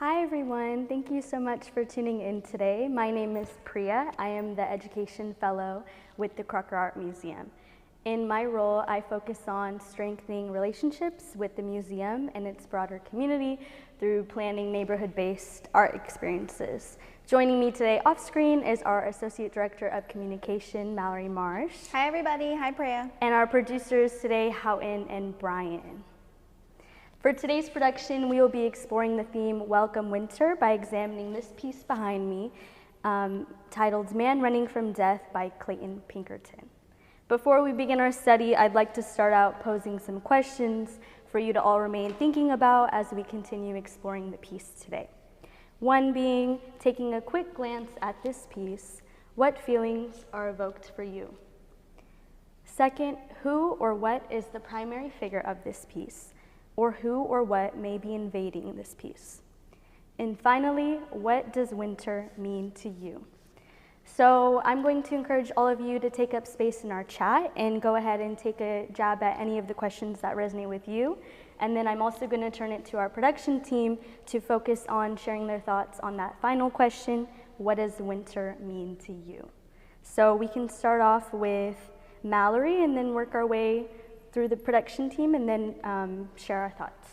Hi everyone, thank you so much for tuning in today. My name is Preya. I am the Education Fellow with the Crocker Art Museum. In my role, I focus on strengthening relationships with the museum and its broader community through planning neighborhood-based art experiences. Joining me today off screen is our Associate Director of Communication, Mallory Marsh. Hi everybody, hi Preya. And our producers today, Houghton and Brian. For today's production, we will be exploring the theme Welcome Winter by examining this piece behind me, titled Man Running from Death by Clayton Pinkerton. Before we begin our study, I'd like to start out posing some questions for you to all remain thinking about as we continue exploring the piece today. One being, taking a quick glance at this piece, what feelings are evoked for you? Second, who or what is the primary figure of this piece? Or who or what may be invading this piece? And finally, what does winter mean to you? So I'm going to encourage all of you to take up space in our chat and go ahead and take a jab at any of the questions that resonate with you. And then I'm also going to turn it to our production team to focus on sharing their thoughts on that final question, what does winter mean to you? So we can start off with Mallory and then work our way through the production team and then share our thoughts.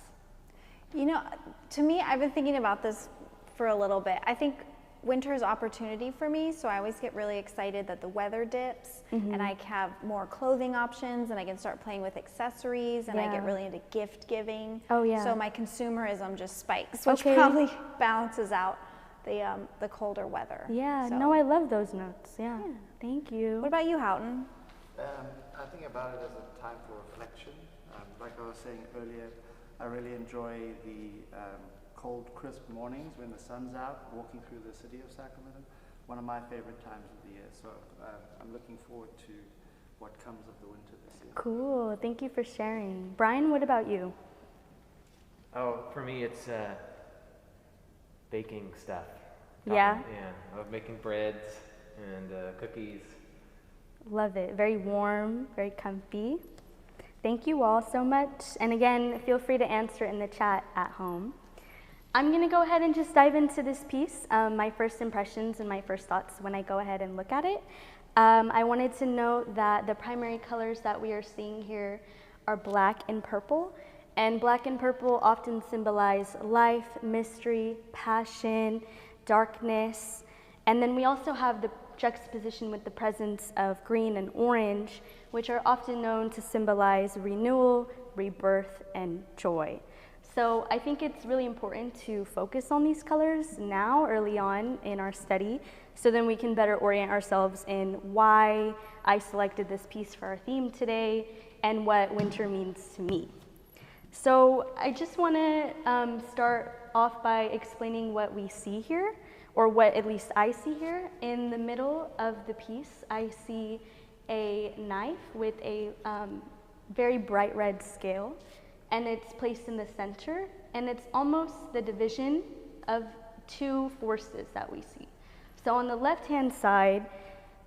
You know, to me, I've been thinking about this for a little bit. I think winter is opportunity for me, so I always get really excited that the weather dips and I have more clothing options and I can start playing with accessories and I get really into gift giving. Oh yeah. So my consumerism just spikes, which probably balances out the colder weather. Yeah, so. no, I love those notes. Yeah, thank you. What about you, Houghton? I think about it as a time for reflection. Like I was saying earlier, I really enjoy the cold, crisp mornings when the sun's out, walking through the city of Sacramento. One of my favorite times of the year. So I'm looking forward to what comes of the winter this year. Cool, thank you for sharing. Brian, what about you? Oh, for me it's baking stuff. Yeah? Yeah, I love making breads and cookies. Love it. Very warm, very comfy. Thank you all so much. And again, feel free to answer in the chat at home. I'm going to go ahead and just dive into this piece, my first impressions and my first thoughts when I go ahead and look at it. I wanted to note that the primary colors that we are seeing here are black and purple. And black and purple often symbolize life, mystery, passion, darkness. And then we also have the juxtaposition with the presence of green and orange, which are often known to symbolize renewal, rebirth, and joy. So I think it's really important to focus on these colors now, early on in our study, so then we can better orient ourselves in why I selected this piece for our theme today and what winter means to me. So I just want to start off by explaining what we see here, or what at least I see here. In the middle of the piece, I see a knife with a very bright red scale, and it's placed in the center, and it's almost the division of two forces that we see. So on the left-hand side,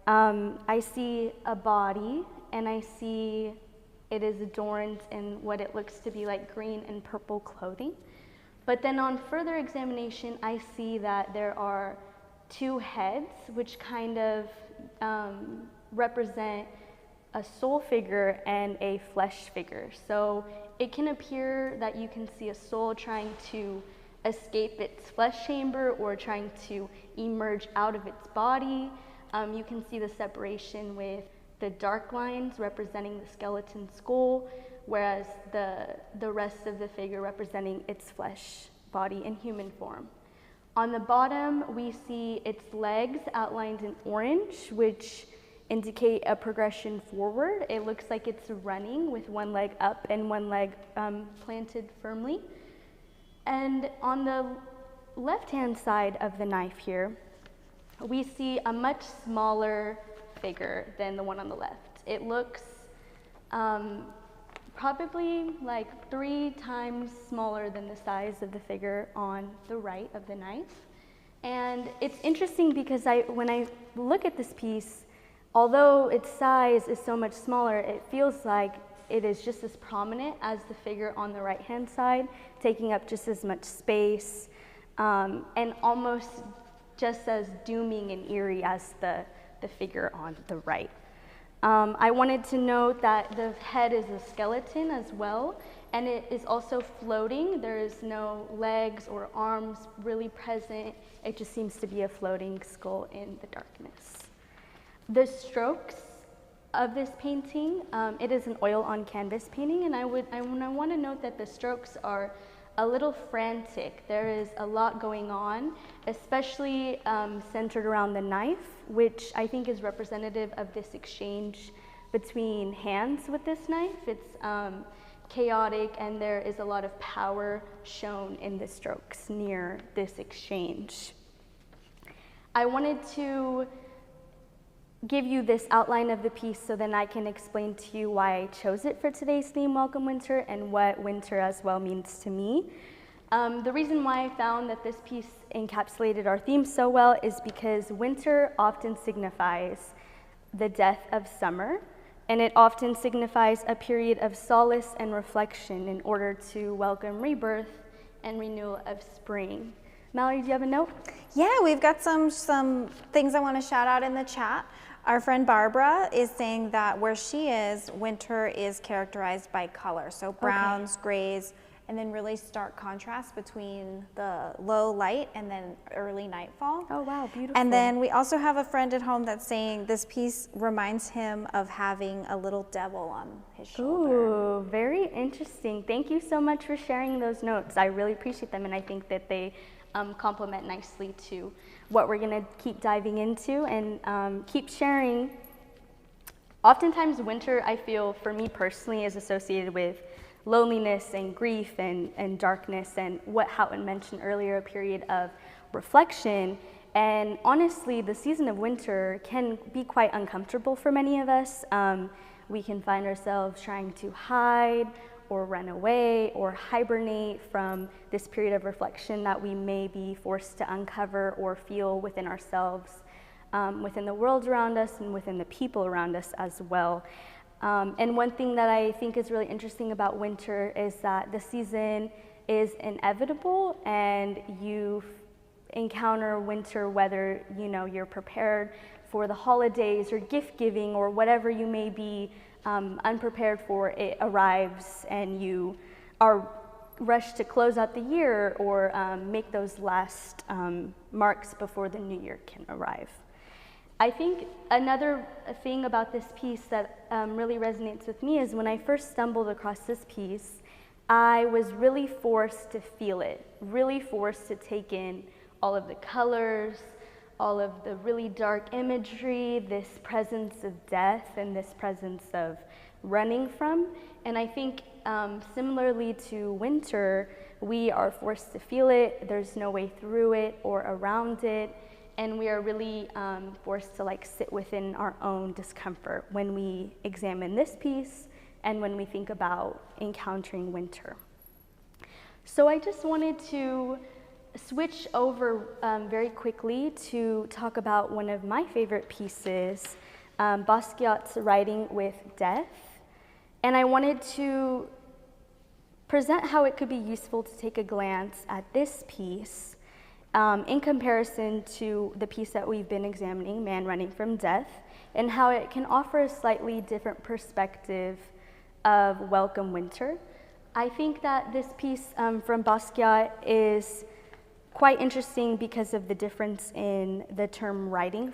I see a body, and I see it is adorned in what it looks to be like green and purple clothing. But then on further examination, I see that there are two heads, which kind of represent a soul figure and a flesh figure. So it can appear that you can see a soul trying to escape its flesh chamber or trying to emerge out of its body. You can see the separation with the dark lines representing the skeleton skull, whereas the rest of the figure representing its flesh body in human form. On the bottom, we see its legs outlined in orange, which indicate a progression forward. It looks like it's running with one leg up and one leg planted firmly. And on the left-hand side of the knife here, we see a much smaller figure than the one on the left. It looks probably like 3 times smaller than the size of the figure on the right of the knife. And it's interesting because when I look at this piece, although its size is so much smaller, it feels like it is just as prominent as the figure on the right-hand side, taking up just as much space. and almost just as dooming and eerie as the figure on the right. I wanted to note that the head is a skeleton as well, and it is also floating. There is no legs or arms really present. It just seems to be a floating skull in the darkness. The strokes of this painting, it is an oil on canvas painting, and I want to note that the strokes are a little frantic. There is a lot going on, especially centered around the knife, which I think is representative of this exchange between hands with this knife. It's chaotic, and there is a lot of power shown in the strokes near this exchange. I wanted to give you this outline of the piece so then I can explain to you why I chose it for today's theme, Welcome Winter, and what winter as well means to me. The reason why I found that this piece encapsulated our theme so well is because winter often signifies the death of summer, and it often signifies a period of solace and reflection in order to welcome rebirth and renewal of spring. Mallory, do you have a note? Yeah, we've got some things I want to shout out in the chat. Our friend Barbara is saying that where she is, winter is characterized by color. So browns, grays, and then really stark contrast between the low light and then early nightfall. Oh wow, beautiful. And then we also have a friend at home that's saying this piece reminds him of having a little devil on his shoulder. Ooh, very interesting. Thank you so much for sharing those notes. I really appreciate them, and I think that they complement nicely to what we're gonna keep diving into and keep sharing. Oftentimes winter, I feel, for me personally, is associated with loneliness and grief and darkness, and what Houghton mentioned earlier, a period of reflection. And honestly, the season of winter can be quite uncomfortable for many of us. We can find ourselves trying to hide or run away or hibernate from this period of reflection that we may be forced to uncover or feel within ourselves, within the world around us and within the people around us as well. And one thing that I think is really interesting about winter is that the season is inevitable, and you encounter winter whether you're prepared for the holidays or gift giving or whatever you may be unprepared for. It arrives and you are rushed to close out the year or make those last marks before the new year can arrive. I think another thing about this piece that really resonates with me is when I first stumbled across this piece, I was really forced to feel it, really forced to take in all of the colors, all of the really dark imagery, this presence of death and this presence of running from. And I think similarly to winter, we are forced to feel it. There's no way through it or around it. And we are really forced to sit within our own discomfort when we examine this piece and when we think about encountering winter. So I just wanted to switch over very quickly to talk about one of my favorite pieces, Basquiat's Writing with Death. And I wanted to present how it could be useful to take a glance at this piece in comparison to the piece that we've been examining, Man Running from Death, and how it can offer a slightly different perspective of welcome winter. I think that this piece from Basquiat is quite interesting because of the difference in the term writing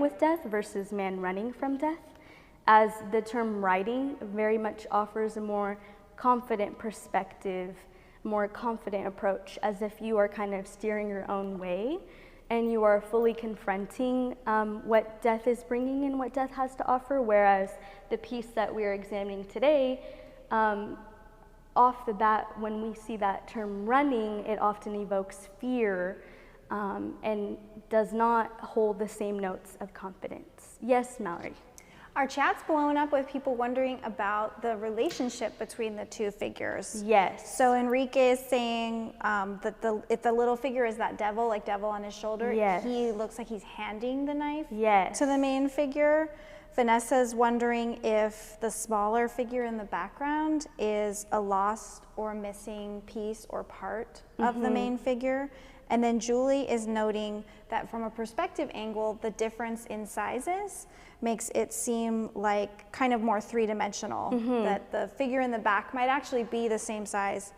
with death versus man running from death, as the term writing very much offers a more confident perspective, more confident approach, as if you are kind of steering your own way and you are fully confronting what death is bringing and what death has to offer, whereas the piece that we are examining today, off the bat, when we see that term running, it often evokes fear and does not hold the same notes of confidence. Yes, Mallory? Our chat's blown up with people wondering about the relationship between the two figures. Yes. So Enrique is saying that if the little figure is that devil, like devil on his shoulder, yes, he looks like he's handing the knife yes, to the main figure. Vanessa's wondering if the smaller figure in the background is a lost or missing piece or part of the main figure. And then Julie is noting that from a perspective angle, the difference in sizes makes it seem like kind of more three-dimensional, that the figure in the back might actually be the same size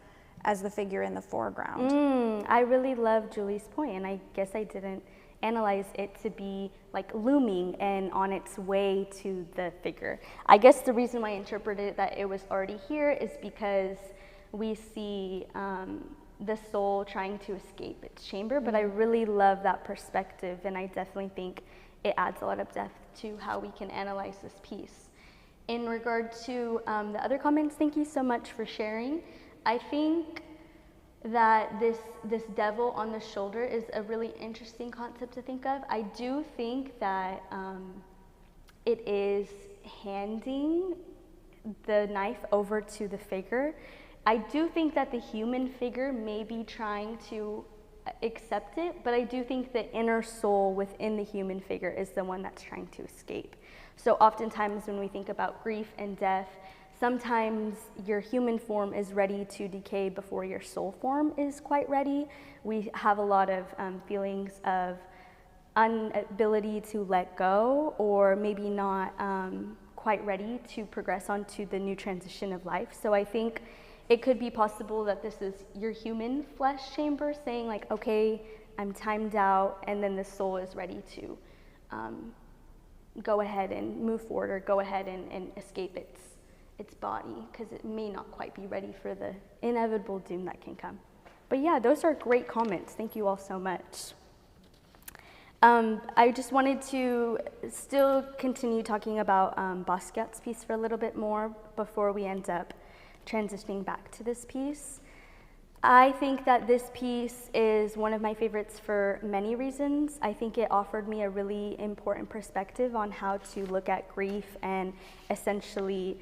as the figure in the foreground. I really love Julie's point, and I guess I didn't analyze it to be like looming and on its way to the figure. I guess the reason why I interpreted that it was already here is because we see the soul trying to escape its chamber, but I really love that perspective, and I definitely think it adds a lot of depth to how we can analyze this piece. In regard to the other comments, thank you so much for sharing. I think that this devil on the shoulder is a really interesting concept to think of. I do think that it is handing the knife over to the figure. I do think that the human figure may be trying to accept it, but I do think the inner soul within the human figure is the one that's trying to escape. So oftentimes when we think about grief and death, sometimes your human form is ready to decay before your soul form is quite ready. We have a lot of feelings of inability to let go, or maybe not quite ready to progress onto the new transition of life. So I think it could be possible that this is your human flesh chamber saying like, okay, I'm timed out, and then the soul is ready to go ahead and move forward, or go ahead and escape its body, because it may not quite be ready for the inevitable doom that can come. But yeah, those are great comments. Thank you all so much. I just wanted to still continue talking about Basquiat's piece for a little bit more before we end up transitioning back to this piece. I think that this piece is one of my favorites for many reasons. I think it offered me a really important perspective on how to look at grief and essentially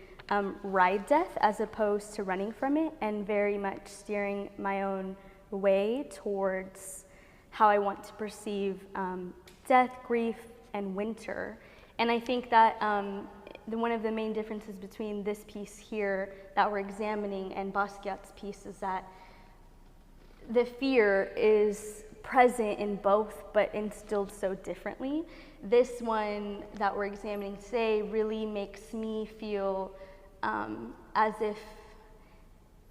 ride death as opposed to running from it, and very much steering my own way towards how I want to perceive death, grief, and winter. And I think that one of the main differences between this piece here that we're examining and Basquiat's piece is that the fear is present in both, but instilled so differently. This one that we're examining today really makes me feel as if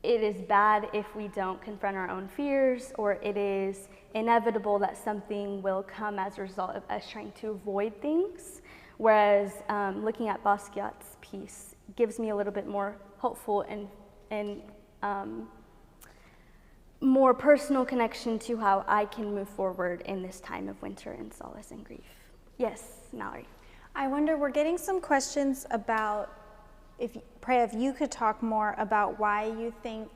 it is bad if we don't confront our own fears, or it is inevitable that something will come as a result of us trying to avoid things. Whereas looking at Basquiat's piece gives me a little bit more hopeful and more personal connection to how I can move forward in this time of winter and solace and grief. Yes, Mallory. I wonder, we're getting some questions about, Preya, if you could talk more about why you think,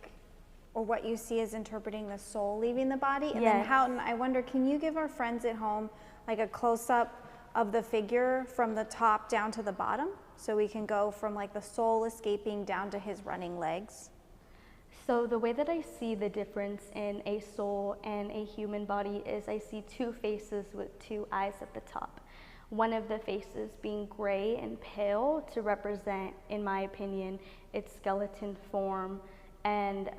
or what you see as interpreting the soul leaving the body. And then Houghton, I wonder, can you give our friends at home like a close-up of the figure from the top down to the bottom, so we can go from like the soul escaping down to his running legs? So the way that I see the difference in a soul and a human body is I see two faces with two eyes at the top. One of the faces being gray and pale to represent, in my opinion, its skeleton form, and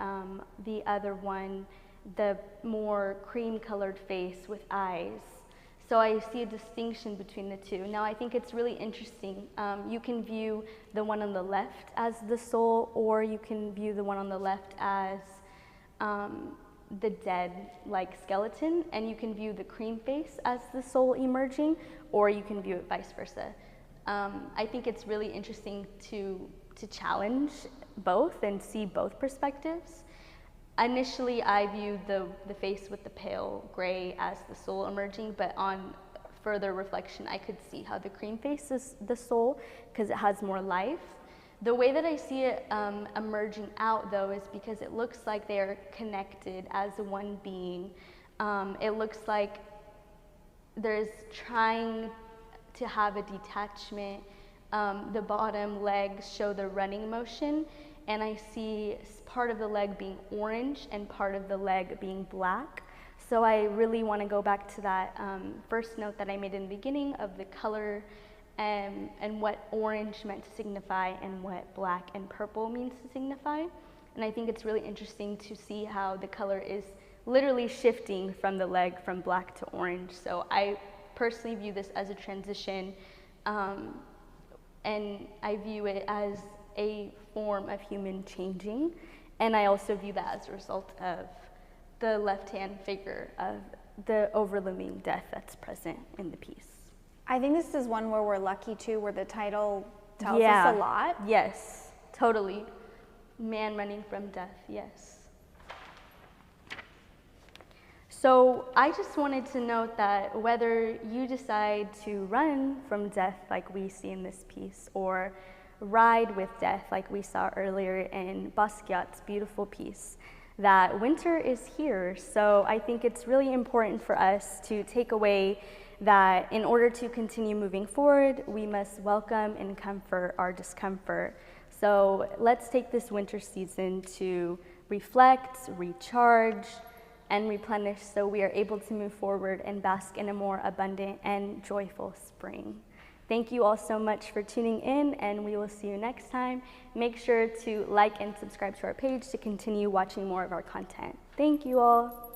the other one, the more cream-colored face with eyes. So I see a distinction between the two. Now I think it's really interesting. You can view the one on the left as the soul, or you can view the one on the left as the dead, like skeleton, and you can view the cream face as the soul emerging, or you can view it vice versa. I think it's really interesting to challenge both and see both perspectives. Initially, I viewed the face with the pale gray as the soul emerging, but on further reflection, I could see how the cream face is the soul because it has more life. The way that I see it emerging out, though, is because it looks like they're connected as one being. It looks like there's trying to have a detachment. The bottom legs show the running motion, and I see part of the leg being orange and part of the leg being black. So I really want to go back to that first note that I made in the beginning of the color and what orange meant to signify and what black and purple means to signify. And I think it's really interesting to see how the color is literally shifting from the leg from black to orange. So I personally view this as a transition, and I view it as a form of human changing. And I also view that as a result of the left-hand figure of the overlooming death that's present in the piece. I think this is one where we're lucky too, where the title tells us a lot. Yes, totally. Man running from death, yes. So I just wanted to note that whether you decide to run from death like we see in this piece, or ride with death like we saw earlier in Basquiat's beautiful piece, that winter is here. So I think it's really important for us to take away that in order to continue moving forward, we must welcome and comfort our discomfort. So let's take this winter season to reflect, recharge, and replenish so we are able to move forward and bask in a more abundant and joyful spring. Thank you all so much for tuning in, and we will see you next time. Make sure to like and subscribe to our page to continue watching more of our content. Thank you all.